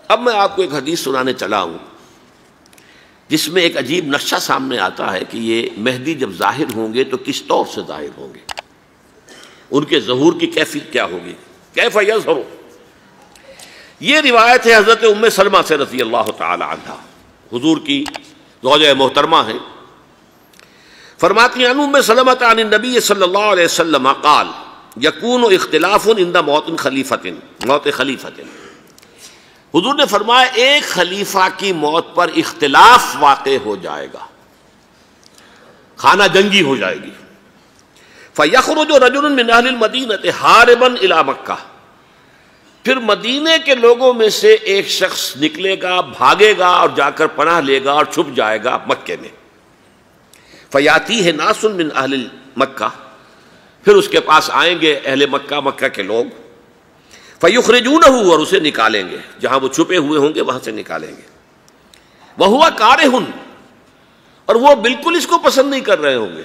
اب میں آپ کو ایک حدیث سنانے چلا ہوں جس میں ایک عجیب نقشہ سامنے آتا ہے کہ یہ مہدی جب ظاہر ہوں گے تو کس طور سے ظاہر ہوں گے، ان کے ظہور کی کیفیت کیا ہوگی، کیف یظہر۔ یہ روایت ہے حضرت ام سلمہ سے رضی اللہ تعالی عنہا، حضور کی زوجہ محترمہ ہیں، فرماتی ہیں ام سلمہ عن النبی صلی اللہ علیہ وسلم قال یکون اختلاف عند موت خلیفۃ۔ حضور نے فرمایا ایک خلیفہ کی موت پر اختلاف واقع ہو جائے گا، خانہ جنگی ہو جائے گی۔ فَيَخْرُجُ رَجُلٌ مِّنْ أَهْلِ الْمَدِينَةِ حَارِبًا إِلَىٰ مکہ، پھر مدینے کے لوگوں میں سے ایک شخص نکلے گا، بھاگے گا اور جا کر پناہ لے گا اور چھپ جائے گا مکے میں۔ فَيَأْتِيهِ نَاسٌ مِّنْ أَهْلِ مکہ، پھر اس کے پاس آئیں گے اہل مکہ، مکہ کے لوگ، فَيُخْرِجُونَهُ، اور اسے نکالیں گے، جہاں وہ چھپے ہوئے ہوں گے وہاں سے نکالیں گے۔ وَهُوَ كَارِهٌ، اور وہ بالکل اس کو پسند نہیں کر رہے ہوں گے،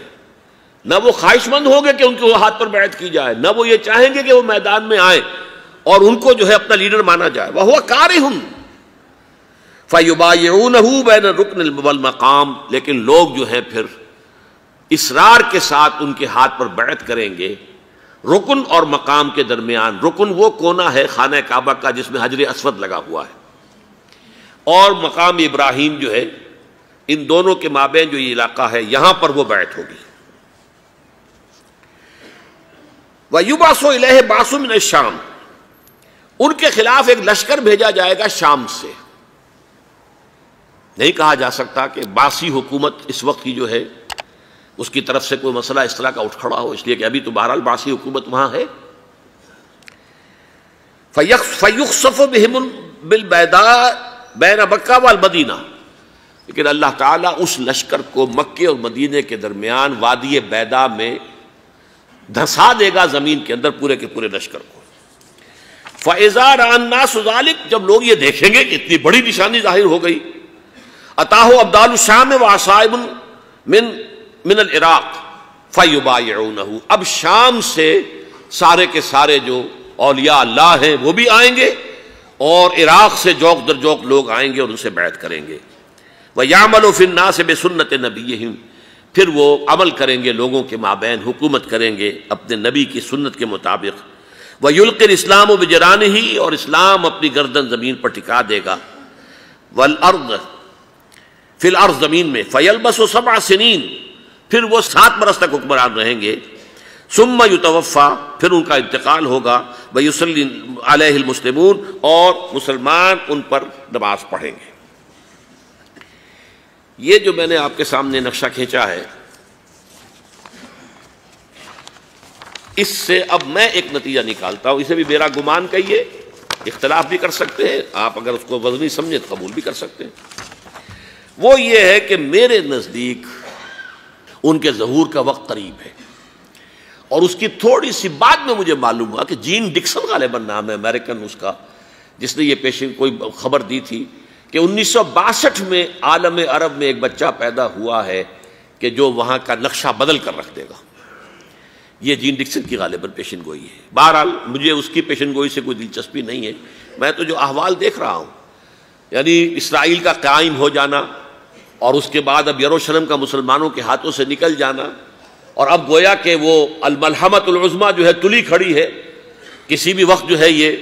نہ وہ خواہش مند ہوں گے کہ ان کے ہاتھ پر بیعت کی جائے، نہ وہ یہ چاہیں گے کہ وہ میدان میں آئیں اور ان کو جو ہے اپنا لیڈر مانا جائے۔ وَهُوَ كَارِهٌ فَيُبَايِعُونَهُ بَيْنَ الرُّكْنِ وَالْمَقَامِ، لیکن لوگ جو ہے پھر اصرار کے ساتھ ان کے ہاتھ پر بیعت کریں گے رکن اور مقام کے درمیان۔ رکن وہ کونا ہے خانہ کعبہ کا جس میں حجر اسود لگا ہوا ہے، اور مقام ابراہیم جو ہے، ان دونوں کے مابین جو یہ علاقہ ہے یہاں پر وہ بیعت ہوگی۔ وَيُبْعَثُ إِلَيْهِ بَعْثٌ مِّنَ الشَّامِ، ان کے خلاف ایک لشکر بھیجا جائے گا شام سے۔ نہیں کہا جا سکتا کہ باسی حکومت اس وقت کی جو ہے اس کی طرف سے کوئی مسئلہ اس طرح کا اٹھ کھڑا ہو، اس لیے کہ ابھی تو بہرحال باسی حکومت وہاں ہے۔ فَيُخْسَفُ بِهِمُ بِالْبَيْضَاءِ بَيْنَ مَکَّہ وَالْمَدِینَہ، لیکن اللہ تعالیٰ اس لشکر کو مکے اور مدینے کے درمیان وادی بیضاء میں دھسا دے گا، زمین کے اندر پورے کے پورے لشکر کو۔ فَإِذَا رَأَى النَّاسُ ذَلِكَ، جب لوگ یہ دیکھیں گے کہ اتنی بڑی نشانی ظاہر ہو گئی، أَتَاهُ أَبْدَالُ الشَّامِ وَعَصَائِبٌ من العراق فَيُبَايِعُونَهُ، اب شام سے سارے کے سارے جو اولیاء اللہ ہیں وہ بھی آئیں گے، اور عراق سے جوق در جوق لوگ آئیں گے اور ان سے بیعت کریں گے۔ وَيَعْمَلُ فِي النَّاسِ بِسُنَّةِ نَبِيِّهِمْ، پھر وہ عمل کریں گے لوگوں کے مابین، حکومت کریں گے اپنے نبی کی سنت کے مطابق۔ وَيُلْقِي الْإِسْلَامُ بِجَرَانِهِ، اور اسلام اپنی گردن زمین پر ٹکا دے گا۔ وَالْأَرْض فِي الْأَرْض، زمین میں۔ فَيَلْبَسُ 7 سنین، پھر وہ 7 برس تک حکمران رہیں گے۔ ثُمَّ يُتَوَفَّى، پھر ان کا انتقال ہوگا۔ وَيُصَلِّي عَلَيْهِ الْمُسْلِمُونَ، اور مسلمان ان پر نماز پڑھیں گے۔ یہ جو میں نے آپ کے سامنے نقشہ کھینچا ہے، اس سے اب میں ایک نتیجہ نکالتا ہوں، اسے بھی میرا گمان کہیے، اختلاف بھی کر سکتے ہیں آپ، اگر اس کو وزنی سمجھے تو قبول بھی کر سکتے ہیں۔ وہ یہ ہے کہ میرے نزدیک ان کے ظہور کا وقت قریب ہے، اور اس کی تھوڑی سی بعد میں مجھے معلوم ہوا کہ جین ڈکسن غالباً نام ہے امریکن اس کا، جس نے یہ پیشن کوئی خبر دی تھی کہ 1962 میں عالم عرب میں ایک بچہ پیدا ہوا ہے کہ جو وہاں کا نقشہ بدل کر رکھ دے گا۔ یہ جین ڈکسن کی غالباً پیشن گوئی ہے۔ بہرحال مجھے اس کی پیشن گوئی سے کوئی دلچسپی نہیں ہے، میں تو جو احوال دیکھ رہا ہوں، یعنی اسرائیل کا قائم ہو جانا، اور اس کے بعد اب یروشلم کا مسلمانوں کے ہاتھوں سے نکل جانا، اور اب گویا کہ وہ الملحمۃ العظمیٰ جو ہے تلی کھڑی ہے، کسی بھی وقت جو ہے یہ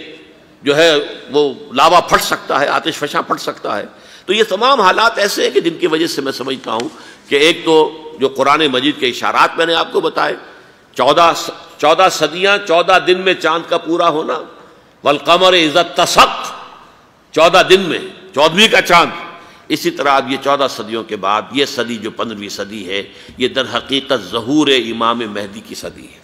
جو ہے وہ لاوا پھٹ سکتا ہے، آتش فشاں پھٹ سکتا ہے۔ تو یہ تمام حالات ایسے ہیں کہ جن کی وجہ سے میں سمجھتا ہوں کہ ایک تو جو قرآن مجید کے اشارات میں نے آپ کو بتائے، 14 صدیاں 14 دن میں چاند کا پورا ہونا، والقمر اذا اتسق، 14 دن میں 14ویں کا چاند۔ اسی طرح اب یہ 14 صدیوں کے بعد یہ صدی جو 15ویں صدی ہے، یہ در حقیقت ظہور امام مہدی کی صدی ہے۔